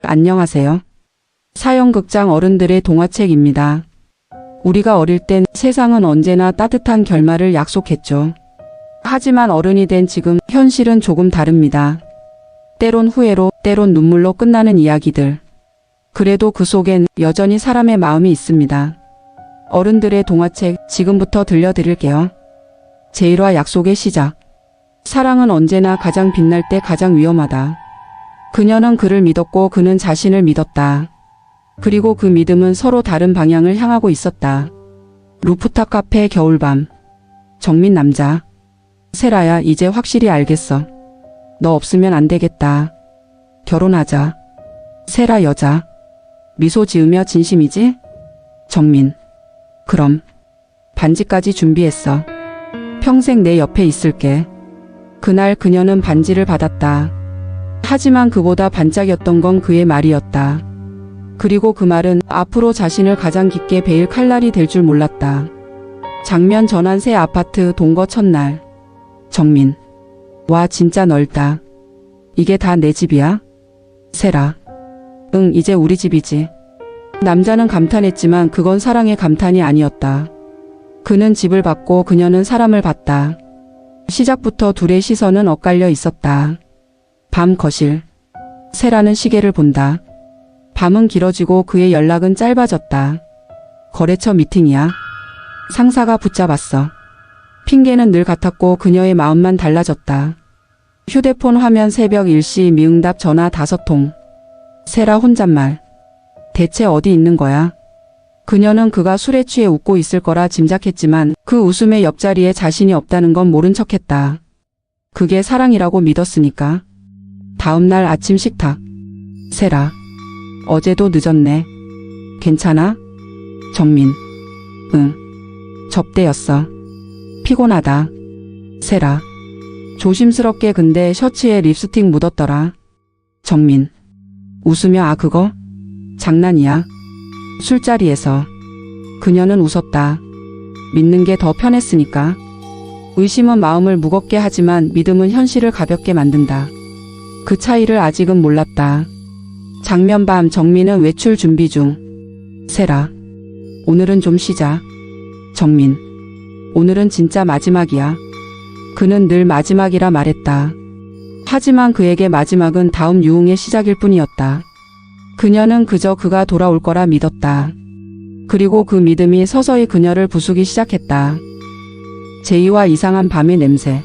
안녕하세요. 사연극장 어른들의 동화책입니다. 우리가 어릴 땐 세상은 언제나 따뜻한 결말을 약속했죠. 하지만 어른이 된 지금 현실은 조금 다릅니다. 때론 후회로, 때론 눈물로 끝나는 이야기들. 그래도 그 속엔 여전히 사람의 마음이 있습니다. 어른들의 동화책 지금부터 들려드릴게요. 제1화 약속의 시작. 사랑은 언제나 가장 빛날 때 가장 위험하다. 그녀는 그를 믿었고 그는 자신을 믿었다. 그리고 그 믿음은 서로 다른 방향을 향하고 있었다. 루프탑 카페 겨울밤. 정민 남자. 세라야, 이제 확실히 알겠어. 너 없으면 안 되겠다. 결혼하자. 세라 여자. 미소 지으며 진심이지? 정민. 그럼. 반지까지 준비했어. 평생 내 옆에 있을게. 그날 그녀는 반지를 받았다. 하지만 그보다 반짝였던 건 그의 말이었다. 그리고 그 말은 앞으로 자신을 가장 깊게 베일 칼날이 될 줄 몰랐다. 장면 전환 새 아파트 동거 첫날. 정민. 와, 진짜 넓다. 이게 다 내 집이야? 세라. 응, 이제 우리 집이지. 남자는 감탄했지만 그건 사랑의 감탄이 아니었다. 그는 집을 봤고 그녀는 사람을 봤다. 시작부터 둘의 시선은 엇갈려 있었다. 밤 거실. 세라는 시계를 본다. 밤은 길어지고 그의 연락은 짧아졌다. 거래처 미팅이야. 상사가 붙잡았어. 핑계는 늘 같았고 그녀의 마음만 달라졌다. 휴대폰 화면 새벽 1시 미응답 전화 5통. 세라 혼잣말. 대체 어디 있는 거야? 그녀는 그가 술에 취해 웃고 있을 거라 짐작했지만 그 웃음의 옆자리에 자신이 없다는 건 모른 척했다. 그게 사랑이라고 믿었으니까. 다음날 아침 식탁. 세라. 어제도 늦었네. 괜찮아? 정민. 응. 접대였어. 피곤하다. 세라. 조심스럽게 근데 셔츠에 립스틱 묻었더라. 정민. 웃으며 아 그거? 장난이야. 술자리에서. 그녀는 웃었다. 믿는 게 더 편했으니까. 의심은 마음을 무겁게 하지만 믿음은 현실을 가볍게 만든다. 그 차이를 아직은 몰랐다. 장면 밤 정민은 외출 준비 중. 세라. 오늘은 좀 쉬자. 정민. 오늘은 진짜 마지막이야. 그는 늘 마지막이라 말했다. 하지만 그에게 마지막은 다음 유흥의 시작일 뿐이었다. 그녀는 그저 그가 돌아올 거라 믿었다. 그리고 그 믿음이 서서히 그녀를 부수기 시작했다. 제이와 이상한 밤의 냄새.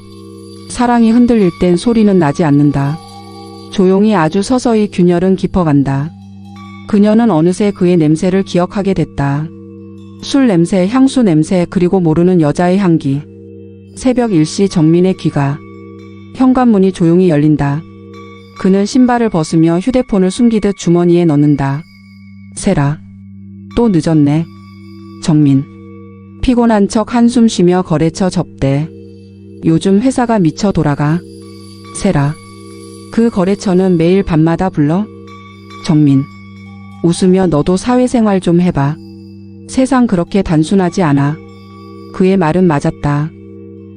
사랑이 흔들릴 땐 소리는 나지 않는다. 조용히 아주 서서히 균열은 깊어간다. 그녀는 어느새 그의 냄새를 기억하게 됐다. 술 냄새, 향수 냄새, 그리고 모르는 여자의 향기. 새벽 1시 정민의 귀가. 현관문이 조용히 열린다. 그는 신발을 벗으며 휴대폰을 숨기듯 주머니에 넣는다. 세라. 또 늦었네. 정민. 피곤한 척 한숨 쉬며 거래처 접대. 요즘 회사가 미쳐 돌아가. 세라. 그 거래처는 매일 밤마다 불러? 정민. 웃으며 너도 사회생활 좀 해봐. 세상 그렇게 단순하지 않아. 그의 말은 맞았다.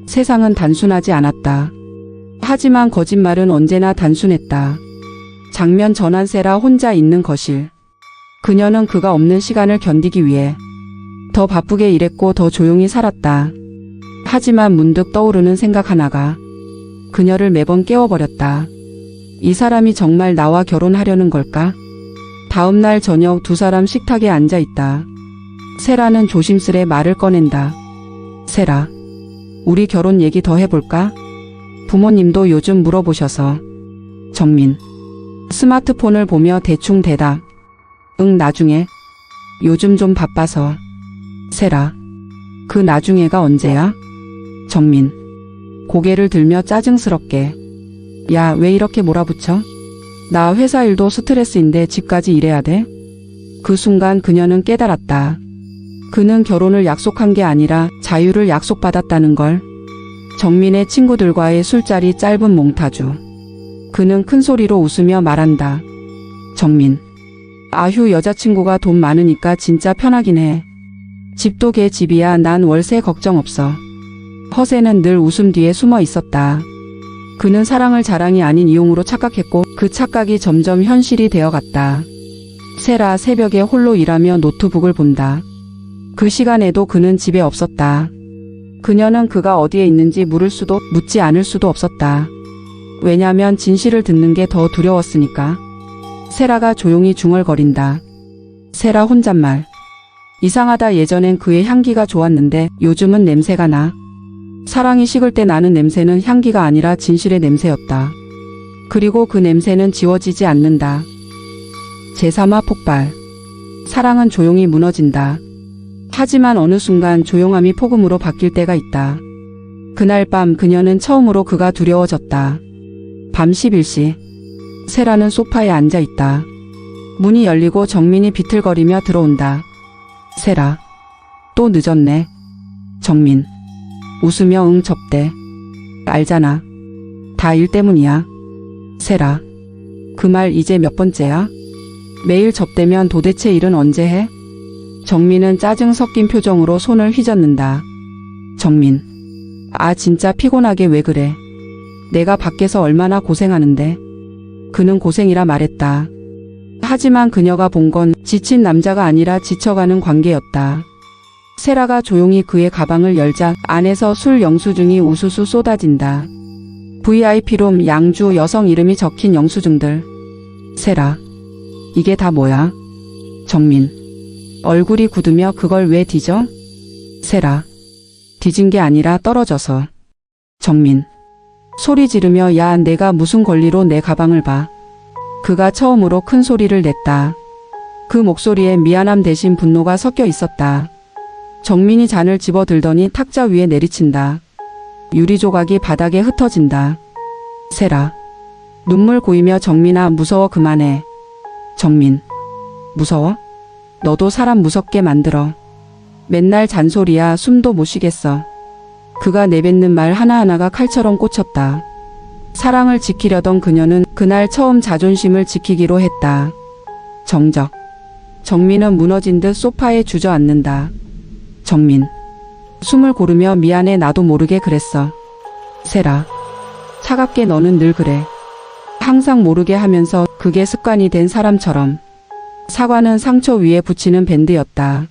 세상은 단순하지 않았다. 하지만 거짓말은 언제나 단순했다. 장면 전환 세라 혼자 있는 거실. 그녀는 그가 없는 시간을 견디기 위해 더 바쁘게 일했고 더 조용히 살았다. 하지만 문득 떠오르는 생각 하나가 그녀를 매번 깨워버렸다. 이 사람이 정말 나와 결혼하려는 걸까? 다음날 저녁 두 사람 식탁에 앉아 있다. 세라는 조심스레 말을 꺼낸다. 세라. 우리 결혼 얘기 더 해볼까? 부모님도 요즘 물어보셔서. 정민. 스마트폰을 보며 대충 대답. 응, 나중에. 요즘 좀 바빠서. 세라. 그 나중에가 언제야? 정민. 고개를 들며 짜증스럽게. 야, 왜 이렇게 몰아붙여? 나 회사 일도 스트레스인데 집까지 일해야 돼? 그 순간 그녀는 깨달았다. 그는 결혼을 약속한 게 아니라 자유를 약속받았다는 걸. 정민의 친구들과의 술자리 짧은 몽타주. 그는 큰 소리로 웃으며 말한다. 정민. 아휴, 여자친구가 돈 많으니까 진짜 편하긴 해. 집도 걔 집이야. 난 월세 걱정 없어. 허세는 늘 웃음 뒤에 숨어 있었다. 그는 사랑을 자랑이 아닌 이용으로 착각했고 그 착각이 점점 현실이 되어갔다. 세라 새벽에 홀로 일하며 노트북을 본다. 그 시간에도 그는 집에 없었다. 그녀는 그가 어디에 있는지 물을 수도 묻지 않을 수도 없었다. 왜냐면 진실을 듣는 게 더 두려웠으니까. 세라가 조용히 중얼거린다. 세라 혼잣말. 이상하다. 예전엔 그의 향기가 좋았는데 요즘은 냄새가 나. 사랑이 식을 때 나는 냄새는 향기가 아니라 진실의 냄새였다. 그리고 그 냄새는 지워지지 않는다. 제3화 폭발. 사랑은 조용히 무너진다. 하지만 어느 순간 조용함이 폭음으로 바뀔 때가 있다. 그날 밤 그녀는 처음으로 그가 두려워졌다. 밤 11시. 세라는 소파에 앉아 있다. 문이 열리고 정민이 비틀거리며 들어온다. 세라. 또 늦었네. 정민. 웃으며 응 접대. 알잖아. 다 일 때문이야. 세라. 그 말 이제 몇 번째야? 매일 접대면 도대체 일은 언제 해? 정민은 짜증 섞인 표정으로 손을 휘젓는다. 정민. 아 진짜 피곤하게 왜 그래? 내가 밖에서 얼마나 고생하는데. 그는 고생이라 말했다. 하지만 그녀가 본 건 지친 남자가 아니라 지쳐가는 관계였다. 세라가 조용히 그의 가방을 열자 안에서 술 영수증이 우수수 쏟아진다. VIP룸 양주 여성 이름이 적힌 영수증들. 세라. 이게 다 뭐야? 정민. 얼굴이 굳으며 그걸 왜 뒤져? 세라. 뒤진 게 아니라 떨어져서. 정민. 소리 지르며 야 내가 무슨 권리로 내 가방을 봐. 그가 처음으로 큰 소리를 냈다. 그 목소리에 미안함 대신 분노가 섞여 있었다. 정민이 잔을 집어들더니 탁자 위에 내리친다. 유리 조각이 바닥에 흩어진다. 세라. 눈물 고이며 정민아 무서워 그만해. 정민. 무서워? 너도 사람 무섭게 만들어. 맨날 잔소리야 숨도 못 쉬겠어. 그가 내뱉는 말 하나하나가 칼처럼 꽂혔다. 사랑을 지키려던 그녀는 그날 처음 자존심을 지키기로 했다. 정적. 정민은 무너진 듯 소파에 주저앉는다. 정민. 숨을 고르며 미안해 나도 모르게 그랬어. 세라. 차갑게 너는 늘 그래. 항상 모르게 하면서 그게 습관이 된 사람처럼. 사과는 상처 위에 붙이는 밴드였다.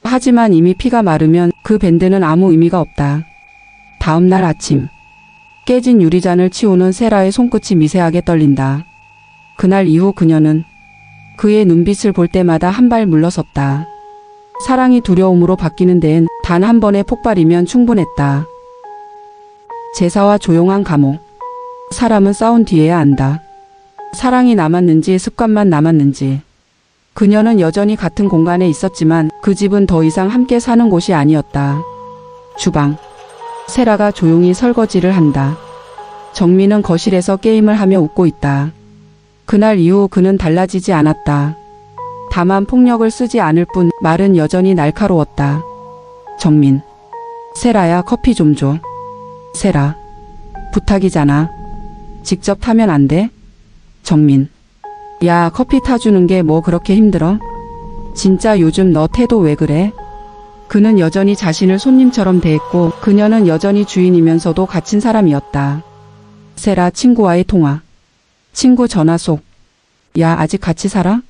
하지만 이미 피가 마르면 그 밴드는 아무 의미가 없다. 다음 날 아침. 깨진 유리잔을 치우는 세라의 손끝이 미세하게 떨린다. 그날 이후 그녀는 그의 눈빛을 볼 때마다 한 발 물러섰다. 사랑이 두려움으로 바뀌는 데엔 단 한 번의 폭발이면 충분했다. 제사와 조용한 감옥. 사람은 싸운 뒤에야 안다. 사랑이 남았는지 습관만 남았는지. 그녀는 여전히 같은 공간에 있었지만 그 집은 더 이상 함께 사는 곳이 아니었다. 주방. 세라가 조용히 설거지를 한다. 정민은 거실에서 게임을 하며 웃고 있다. 그날 이후 그는 달라지지 않았다. 다만 폭력을 쓰지 않을 뿐 말은 여전히 날카로웠다. 정민. 세라야 커피 좀 줘. 세라. 부탁이잖아. 직접 타면 안 돼? 정민. 야 커피 타주는 게 뭐 그렇게 힘들어? 진짜 요즘 너 태도 왜 그래? 그는 여전히 자신을 손님처럼 대했고 그녀는 여전히 주인이면서도 갇힌 사람이었다. 세라 친구와의 통화. 친구 전화 속. 야 아직 같이 살아?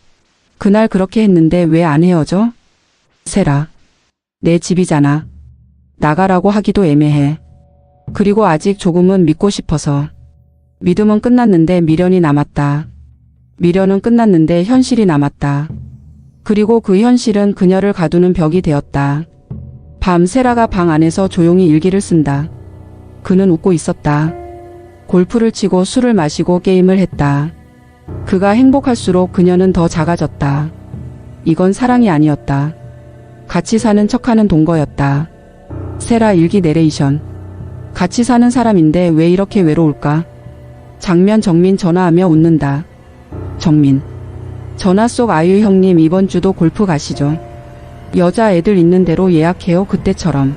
그날 그렇게 했는데 왜 안 헤어져? 세라. 내 집이잖아. 나가라고 하기도 애매해. 그리고 아직 조금은 믿고 싶어서. 믿음은 끝났는데 미련이 남았다. 미련은 끝났는데 현실이 남았다. 그리고 그 현실은 그녀를 가두는 벽이 되었다. 밤 세라가 방 안에서 조용히 일기를 쓴다. 그는 웃고 있었다. 골프를 치고 술을 마시고 게임을 했다. 그가 행복할수록 그녀는 더 작아졌다. 이건 사랑이 아니었다. 같이 사는 척하는 동거였다. 세라 일기 내레이션. 같이 사는 사람인데 왜 이렇게 외로울까? 장면. 정민 전화하며 웃는다. 정민. 전화 속 아유 형님 이번 주도 골프 가시죠. 여자 애들 있는 대로 예약해요 그때처럼.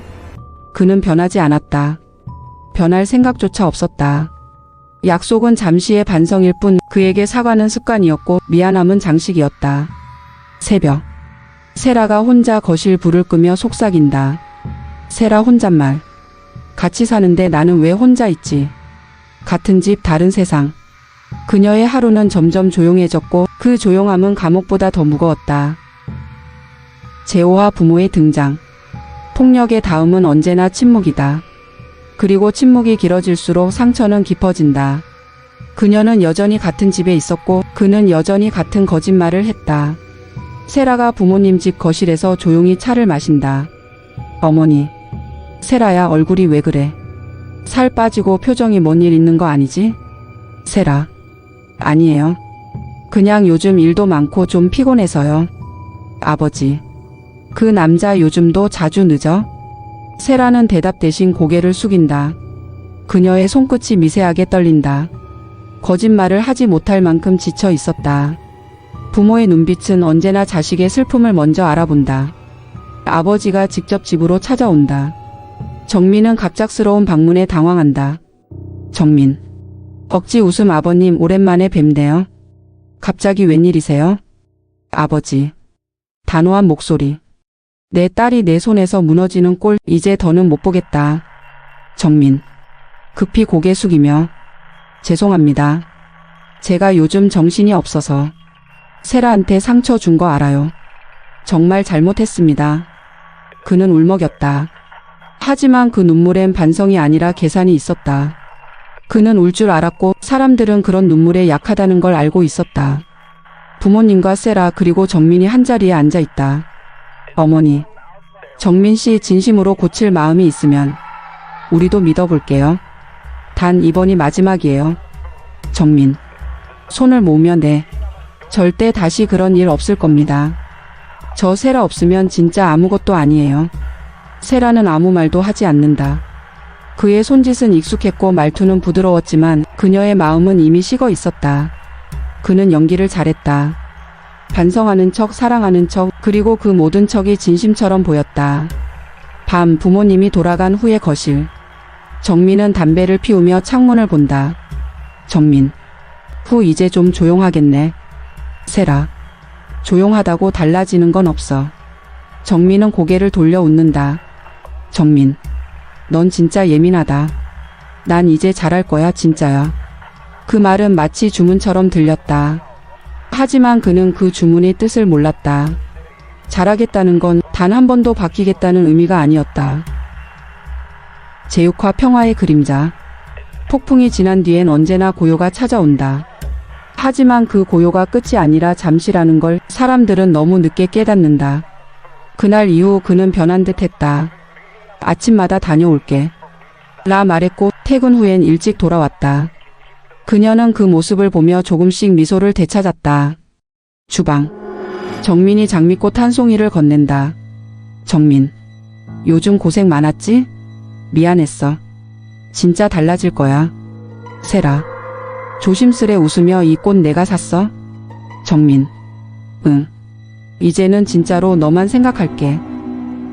그는 변하지 않았다. 변할 생각조차 없었다. 약속은 잠시의 반성일 뿐 그에게 사과는 습관이었고 미안함은 장식이었다. 새벽. 세라가 혼자 거실 불을 끄며 속삭인다. 세라 혼잣말. 같이 사는데 나는 왜 혼자 있지? 같은 집 다른 세상. 그녀의 하루는 점점 조용해졌고 그 조용함은 감옥보다 더 무거웠다. 재호와 부모의 등장. 폭력의 다음은 언제나 침묵이다. 그리고 침묵이 길어질수록 상처는 깊어진다. 그녀는 여전히 같은 집에 있었고 그는 여전히 같은 거짓말을 했다. 세라가 부모님 집 거실에서 조용히 차를 마신다. 어머니. 세라야, 얼굴이 왜 그래? 살 빠지고 표정이 뭔 일 있는 거 아니지? 세라. 아니에요. 그냥 요즘 일도 많고 좀 피곤해서요. 아버지. 그 남자 요즘도 자주 늦어? 세라는 대답 대신 고개를 숙인다. 그녀의 손끝이 미세하게 떨린다. 거짓말을 하지 못할 만큼 지쳐 있었다. 부모의 눈빛은 언제나 자식의 슬픔을 먼저 알아본다. 아버지가 직접 집으로 찾아온다. 정민은 갑작스러운 방문에 당황한다. 정민. 억지 웃음. 아버님, 오랜만에 뵙네요. 갑자기 웬일이세요? 아버지. 단호한 목소리. 내 딸이 내 손에서 무너지는 꼴 이제 더는 못 보겠다. 정민. 급히 고개 숙이며. 죄송합니다. 제가 요즘 정신이 없어서. 세라한테 상처 준 거 알아요. 정말 잘못했습니다. 그는 울먹였다. 하지만 그 눈물엔 반성이 아니라 계산이 있었다. 그는 울 줄 알았고 사람들은 그런 눈물에 약하다는 걸 알고 있었다. 부모님과 세라 그리고 정민이 한자리에 앉아 있다. 어머니. 정민 씨 진심으로 고칠 마음이 있으면 우리도 믿어볼게요. 단 이번이 마지막이에요. 정민. 손을 모으며 네. 절대 다시 그런 일 없을 겁니다. 저 세라 없으면 진짜 아무것도 아니에요. 세라는 아무 말도 하지 않는다. 그의 손짓은 익숙했고 말투는 부드러웠지만 그녀의 마음은 이미 식어 있었다. 그는 연기를 잘했다. 반성하는 척, 사랑하는 척, 그리고 그 모든 척이 진심처럼 보였다. 밤, 부모님이 돌아간 후의 거실. 정민은 담배를 피우며 창문을 본다. 정민. 후, 이제 좀 조용하겠네. 세라. 조용하다고 달라지는 건 없어. 정민은 고개를 돌려 웃는다. 정민. 넌 진짜 예민하다. 난 이제 잘할 거야, 진짜야. 그 말은 마치 주문처럼 들렸다. 하지만 그는 그 주문의 뜻을 몰랐다. 잘하겠다는 건 단 한 번도 바뀌겠다는 의미가 아니었다. 제육화 평화의 그림자. 폭풍이 지난 뒤엔 언제나 고요가 찾아온다. 하지만 그 고요가 끝이 아니라 잠시라는 걸 사람들은 너무 늦게 깨닫는다. 그날 이후 그는 변한 듯 했다. 아침마다 다녀올게. 라 말했고 퇴근 후엔 일찍 돌아왔다. 그녀는 그 모습을 보며 조금씩 미소를 되찾았다. 주방. 정민이 장미꽃 한 송이를 건넨다. 정민. 요즘 고생 많았지? 미안했어. 진짜 달라질 거야. 세라. 조심스레 웃으며 이 꽃 내가 샀어? 정민. 응. 이제는 진짜로 너만 생각할게.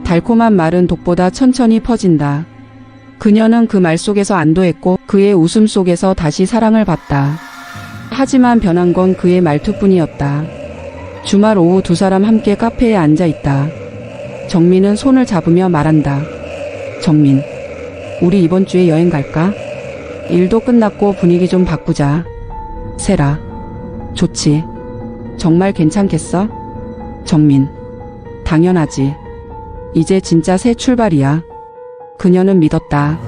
달콤한 말은 독보다 천천히 퍼진다. 그녀는 그 말 속에서 안도했고 그의 웃음 속에서 다시 사랑을 받다. 하지만 변한 건 그의 말투뿐이었다. 주말 오후 두 사람 함께 카페에 앉아 있다. 정민은 손을 잡으며 말한다. 정민. 우리 이번 주에 여행 갈까? 일도 끝났고 분위기 좀 바꾸자. 세라. 좋지. 정말 괜찮겠어? 정민. 당연하지. 이제 진짜 새 출발이야. 그녀는 믿었다.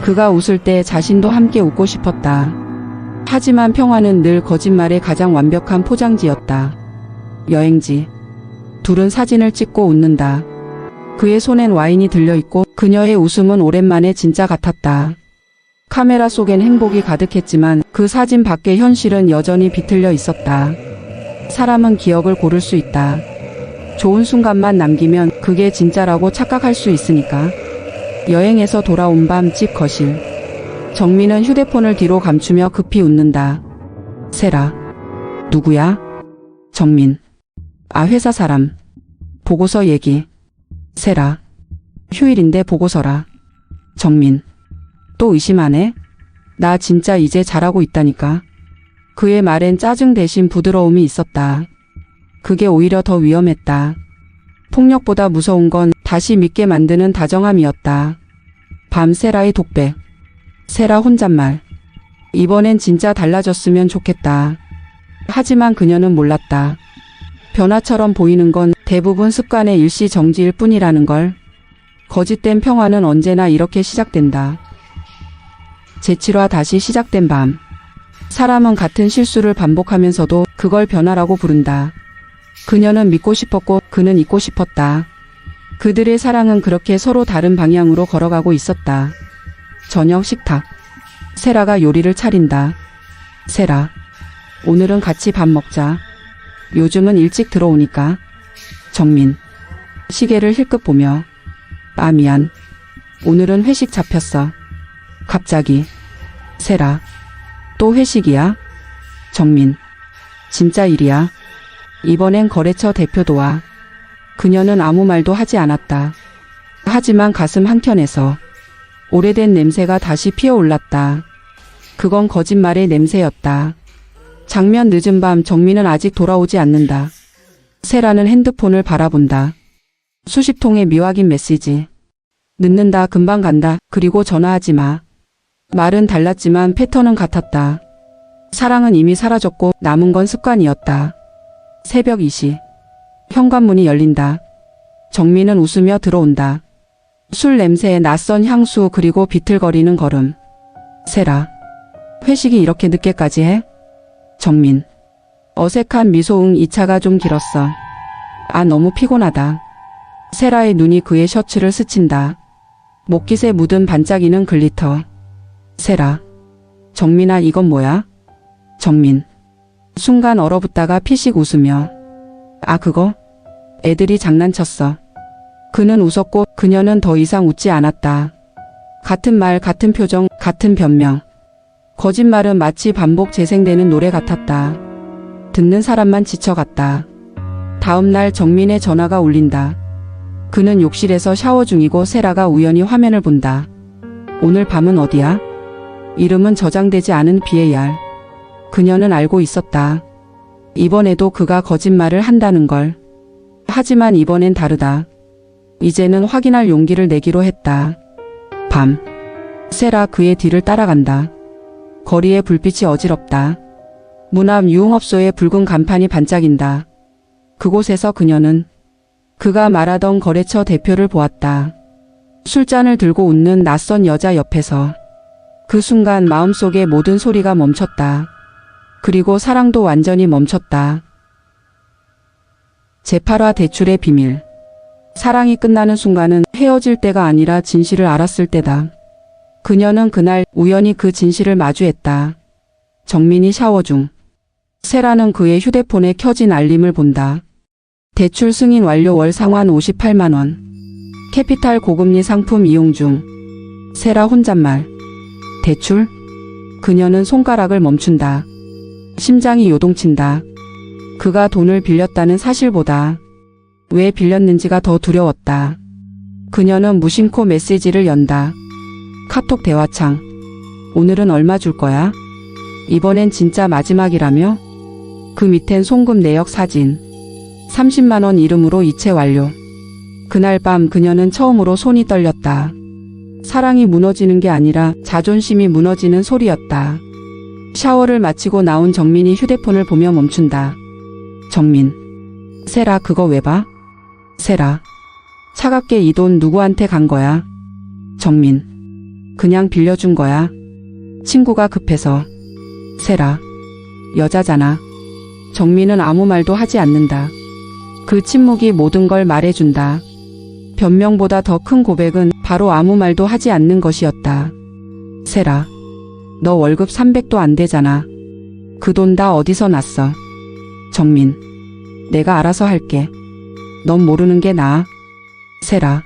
그가 웃을 때 자신도 함께 웃고 싶었다. 하지만 평화는 늘 거짓말의 가장 완벽한 포장지였다. 여행지. 둘은 사진을 찍고 웃는다. 그의 손엔 와인이 들려있고 그녀의 웃음은 오랜만에 진짜 같았다. 카메라 속엔 행복이 가득했지만 그 사진 밖의 현실은 여전히 비틀려 있었다. 사람은 기억을 고를 수 있다. 좋은 순간만 남기면 그게 진짜라고 착각할 수 있으니까. 여행에서 돌아온 밤 집 거실. 정민은 휴대폰을 뒤로 감추며 급히 웃는다. 세라. 누구야? 정민. 아, 회사 사람. 보고서 얘기. 세라. 휴일인데 보고서라. 정민. 또 의심하네? 나 진짜 이제 잘하고 있다니까. 그의 말엔 짜증 대신 부드러움이 있었다. 그게 오히려 더 위험했다. 폭력보다 무서운 건 다시 믿게 만드는 다정함이었다. 밤 세라의 독백. 세라 혼잣말. 이번엔 진짜 달라졌으면 좋겠다. 하지만 그녀는 몰랐다. 변화처럼 보이는 건 대부분 습관의 일시정지일 뿐이라는 걸. 거짓된 평화는 언제나 이렇게 시작된다. 제7화 다시 시작된 밤. 사람은 같은 실수를 반복하면서도 그걸 변화라고 부른다. 그녀는 믿고 싶었고 그는 잊고 싶었다. 그들의 사랑은 그렇게 서로 다른 방향으로 걸어가고 있었다. 저녁 식탁. 세라가 요리를 차린다. 세라, 오늘은 같이 밥 먹자. 요즘은 일찍 들어오니까. 정민, 시계를 힐끗 보며. 아, 미안. 오늘은 회식 잡혔어. 갑자기. 세라, 또 회식이야? 정민, 진짜 일이야. 이번엔 거래처 대표도 와. 그녀는 아무 말도 하지 않았다. 하지만 가슴 한켠에서 오래된 냄새가 다시 피어올랐다. 그건 거짓말의 냄새였다. 장면 늦은 밤 정민은 아직 돌아오지 않는다. 세라는 핸드폰을 바라본다. 수십 통의 미확인 메시지. 늦는다, 금방 간다, 그리고 전화하지 마. 말은 달랐지만 패턴은 같았다. 사랑은 이미 사라졌고 남은 건 습관이었다. 새벽 2시. 현관문이 열린다. 정민은 웃으며 들어온다. 술 냄새에 낯선 향수 그리고 비틀거리는 걸음. 세라, 회식이 이렇게 늦게까지 해? 정민, 어색한 미소. 이 차가 좀 길었어. 아, 너무 피곤하다. 세라의 눈이 그의 셔츠를 스친다. 목깃에 묻은 반짝이는 글리터. 세라, 정민아, 이건 뭐야? 정민, 순간 얼어붙다가 피식 웃으며. 아, 그거? 애들이 장난쳤어. 그는 웃었고 그녀는 더 이상 웃지 않았다. 같은 말, 같은 표정, 같은 변명. 거짓말은 마치 반복 재생되는 노래 같았다. 듣는 사람만 지쳐갔다. 다음 날 정민의 전화가 울린다. 그는 욕실에서 샤워 중이고 세라가 우연히 화면을 본다. 오늘 밤은 어디야? 이름은 저장되지 않은 BAR. 그녀는 알고 있었다. 이번에도 그가 거짓말을 한다는 걸. 하지만 이번엔 다르다. 이제는 확인할 용기를 내기로 했다. 밤. 세라 그의 뒤를 따라간다. 거리에 불빛이 어지럽다. 문 앞 유흥업소의 붉은 간판이 반짝인다. 그곳에서 그녀는 그가 말하던 거래처 대표를 보았다. 술잔을 들고 웃는 낯선 여자 옆에서. 그 순간 마음속의 모든 소리가 멈췄다. 그리고 사랑도 완전히 멈췄다. 제8화 대출의 비밀. 사랑이 끝나는 순간은 헤어질 때가 아니라 진실을 알았을 때다. 그녀는 그날 우연히 그 진실을 마주했다. 정민이 샤워 중. 세라는 그의 휴대폰에 켜진 알림을 본다. 대출 승인 완료, 월 상환 58만 원. 캐피탈 고금리 상품 이용 중. 세라 혼잣말. 대출? 그녀는 손가락을 멈춘다. 심장이 요동친다. 그가 돈을 빌렸다는 사실보다 왜 빌렸는지가 더 두려웠다. 그녀는 무심코 메시지를 연다. 카톡 대화창. 오늘은 얼마 줄 거야? 이번엔 진짜 마지막이라며? 그 밑엔 송금 내역 사진. 30만 원 이름으로 이체 완료. 그날 밤 그녀는 처음으로 손이 떨렸다. 사랑이 무너지는 게 아니라 자존심이 무너지는 소리였다. 샤워를 마치고 나온 정민이 휴대폰을 보며 멈춘다. 정민. 세라, 그거 왜 봐? 세라. 차갑게 이 돈 누구한테 간 거야? 정민. 그냥 빌려준 거야. 친구가 급해서. 세라. 여자잖아. 정민은 아무 말도 하지 않는다. 그 침묵이 모든 걸 말해준다. 변명보다 더 큰 고백은 바로 아무 말도 하지 않는 것이었다. 세라. 너 월급 300도 안 되잖아. 그 돈 다 어디서 났어? 정민. 내가 알아서 할게. 넌 모르는 게 나아. 세라.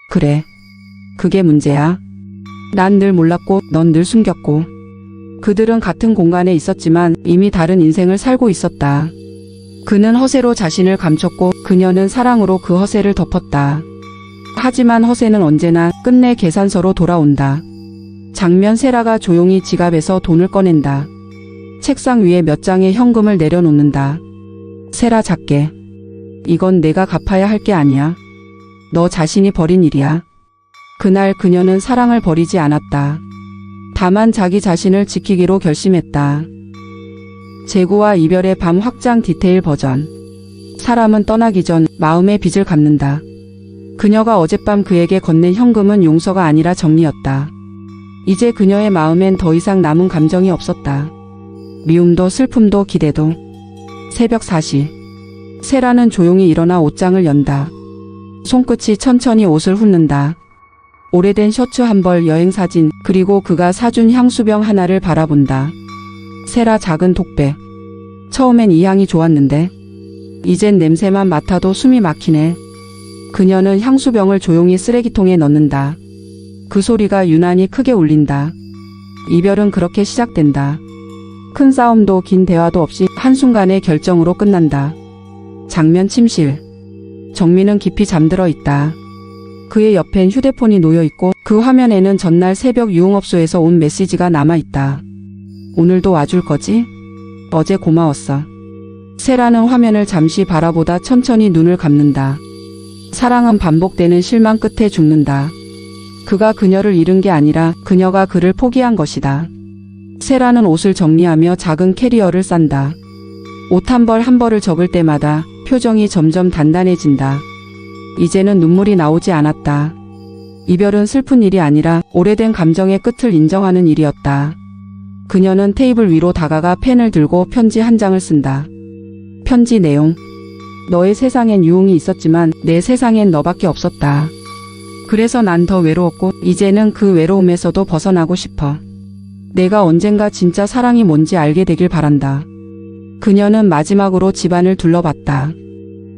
그래. 그게 문제야. 난 늘 몰랐고 넌 늘 숨겼고. 그들은 같은 공간에 있었지만 이미 다른 인생을 살고 있었다. 그는 허세로 자신을 감췄고 그녀는 사랑으로 그 허세를 덮었다. 하지만 허세는 언제나 끝내 계산서로 돌아온다. 장면. 세라가 조용히 지갑에서 돈을 꺼낸다. 책상 위에 몇 장의 현금을 내려놓는다. 세라, 작게. 이건 내가 갚아야 할 게 아니야. 너 자신이 버린 일이야. 그날 그녀는 사랑을 버리지 않았다. 다만 자기 자신을 지키기로 결심했다. 재고와 이별의 밤 확장 디테일 버전. 사람은 떠나기 전 마음의 빚을 갚는다. 그녀가 어젯밤 그에게 건넨 현금은 용서가 아니라 정리였다. 이제 그녀의 마음엔 더 이상 남은 감정이 없었다. 미움도 슬픔도 기대도. 새벽 4시. 세라는 조용히 일어나 옷장을 연다. 손끝이 천천히 옷을 훑는다. 오래된 셔츠 한 벌, 여행 사진, 그리고 그가 사준 향수병 하나를 바라본다. 세라 작은 독백. 처음엔 이 향이 좋았는데 이젠 냄새만 맡아도 숨이 막히네. 그녀는 향수병을 조용히 쓰레기통에 넣는다. 그 소리가 유난히 크게 울린다. 이별은 그렇게 시작된다. 큰 싸움도 긴 대화도 없이 한순간의 결정으로 끝난다. 장면 침실. 정민은 깊이 잠들어 있다. 그의 옆엔 휴대폰이 놓여 있고 그 화면에는 전날 새벽 유흥업소에서 온 메시지가 남아 있다. 오늘도 와줄 거지? 어제 고마웠어. 세라는 화면을 잠시 바라보다 천천히 눈을 감는다. 사랑은 반복되는 실망 끝에 죽는다. 그가 그녀를 잃은 게 아니라 그녀가 그를 포기한 것이다. 세라는 옷을 정리하며 작은 캐리어를 싼다. 옷 한 벌 한 벌을 접을 때마다 표정이 점점 단단해진다. 이제는 눈물이 나오지 않았다. 이별은 슬픈 일이 아니라 오래된 감정의 끝을 인정하는 일이었다. 그녀는 테이블 위로 다가가 펜을 들고 편지 한 장을 쓴다. 편지 내용. 너의 세상엔 유흥이 있었지만 내 세상엔 너밖에 없었다. 그래서 난 더 외로웠고 이제는 그 외로움에서도 벗어나고 싶어. 내가 언젠가 진짜 사랑이 뭔지 알게 되길 바란다. 그녀는 마지막으로 집안을 둘러봤다.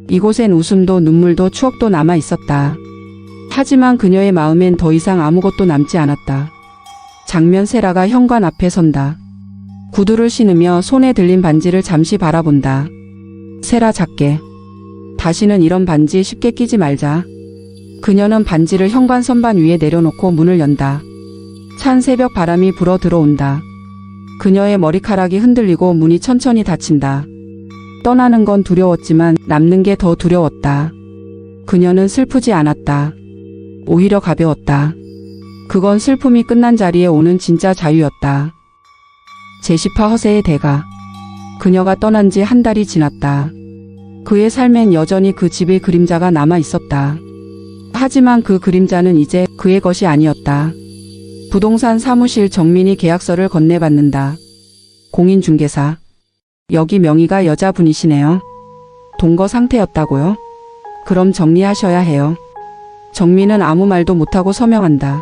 이곳엔 웃음도 눈물도 추억도 남아 있었다. 하지만 그녀의 마음엔 더 이상 아무것도 남지 않았다. 장면. 세라가 현관 앞에 선다. 구두를 신으며 손에 들린 반지를 잠시 바라본다. 세라 작게. 다시는 이런 반지 쉽게 끼지 말자. 그녀는 반지를 현관 선반 위에 내려놓고 문을 연다. 찬 새벽 바람이 불어 들어온다. 그녀의 머리카락이 흔들리고 문이 천천히 닫힌다. 떠나는 건 두려웠지만 남는 게 더 두려웠다. 그녀는 슬프지 않았다. 오히려 가벼웠다. 그건 슬픔이 끝난 자리에 오는 진짜 자유였다. 제시파 허세의 대가. 그녀가 떠난 지 한 달이 지났다. 그의 삶엔 여전히 그 집의 그림자가 남아 있었다. 하지만 그 그림자는 이제 그의 것이 아니었다. 부동산 사무실. 정민이 계약서를 건네받는다. 공인중개사. 여기 명의가 여자분이시네요. 동거 상태였다고요? 그럼 정리하셔야 해요. 정민은 아무 말도 못하고 서명한다.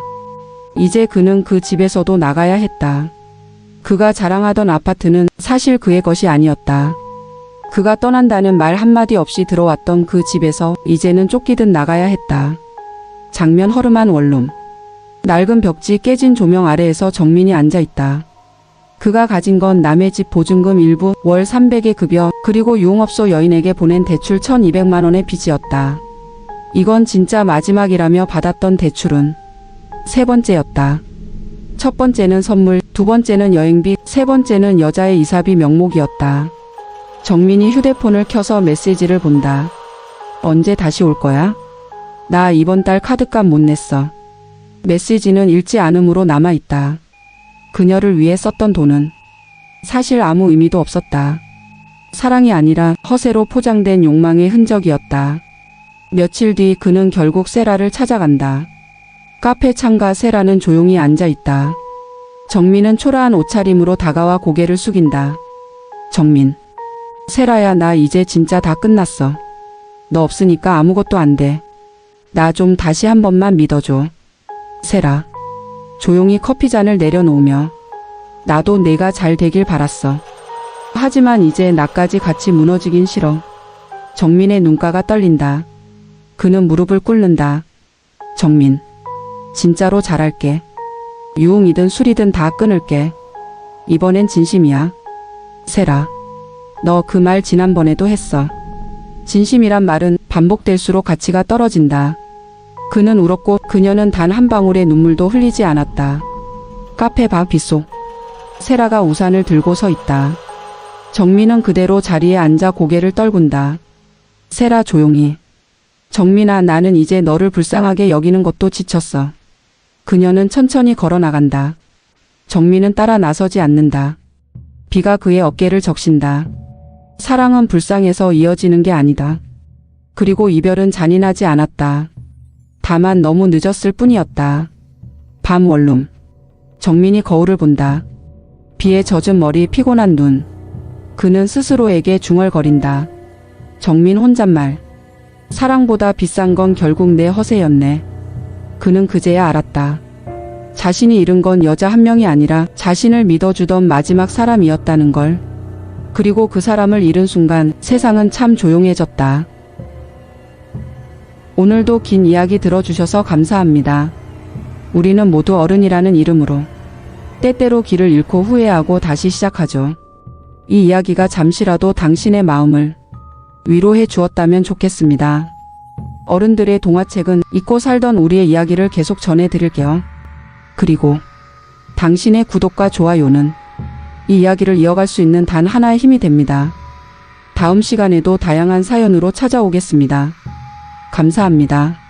이제 그는 그 집에서도 나가야 했다. 그가 자랑하던 아파트는 사실 그의 것이 아니었다. 그가 떠난다는 말 한마디 없이 들어왔던 그 집에서 이제는 쫓기듯 나가야 했다. 장면. 허름한 원룸. 낡은 벽지, 깨진 조명 아래에서 정민이 앉아있다. 그가 가진 건 남의 집 보증금 일부, 월 300의 급여, 그리고 유흥업소 여인에게 보낸 대출 1200만 원의 빚이었다. 이건 진짜 마지막이라며 받았던 대출은 세 번째였다. 첫 번째는 선물, 두 번째는 여행비, 세 번째는 여자의 이사비 명목이었다. 정민이 휴대폰을 켜서 메시지를 본다. 언제 다시 올 거야? 나 이번 달 카드값 못 냈어. 메시지는 읽지 않음으로 남아있다. 그녀를 위해 썼던 돈은 사실 아무 의미도 없었다. 사랑이 아니라 허세로 포장된 욕망의 흔적이었다. 며칠 뒤 그는 결국 세라를 찾아간다. 카페 창가. 세라는 조용히 앉아있다. 정민은 초라한 옷차림으로 다가와 고개를 숙인다. 정민. 세라야, 나 이제 진짜 다 끝났어. 너 없으니까 아무것도 안 돼. 나 좀 다시 한 번만 믿어줘. 세라. 조용히 커피잔을 내려놓으며. 나도 내가 잘 되길 바랐어. 하지만 이제 나까지 같이 무너지긴 싫어. 정민의 눈가가 떨린다. 그는 무릎을 꿇는다. 정민. 진짜로 잘할게. 유흥이든 술이든 다 끊을게. 이번엔 진심이야. 세라. 너 그 말 지난번에도 했어. 진심이란 말은 반복될수록 가치가 떨어진다. 그는 울었고 그녀는 단 한 방울의 눈물도 흘리지 않았다. 카페 바 빗속. 세라가 우산을 들고 서 있다. 정민은 그대로 자리에 앉아 고개를 떨군다. 세라. 조용히. 정민아, 나는 이제 너를 불쌍하게 여기는 것도 지쳤어. 그녀는 천천히 걸어 나간다. 정민은 따라 나서지 않는다. 비가 그의 어깨를 적신다. 사랑은 불쌍해서 이어지는 게 아니다. 그리고 이별은 잔인하지 않았다. 다만 너무 늦었을 뿐이었다. 밤 원룸. 정민이 거울을 본다. 비에 젖은 머리, 피곤한 눈. 그는 스스로에게 중얼거린다. 정민 혼잣말. 사랑보다 비싼 건 결국 내 허세였네. 그는 그제야 알았다. 자신이 잃은 건 여자 한 명이 아니라 자신을 믿어주던 마지막 사람이었다는 걸. 그리고 그 사람을 잃은 순간 세상은 참 조용해졌다. 오늘도 긴 이야기 들어주셔서 감사합니다. 우리는 모두 어른이라는 이름으로 때때로 길을 잃고 후회하고 다시 시작하죠. 이 이야기가 잠시라도 당신의 마음을 위로해 주었다면 좋겠습니다. 어른들의 동화책은 잊고 살던 우리의 이야기를 계속 전해드릴게요. 그리고 당신의 구독과 좋아요는 이 이야기를 이어갈 수 있는 단 하나의 힘이 됩니다. 다음 시간에도 다양한 사연으로 찾아오겠습니다. 감사합니다.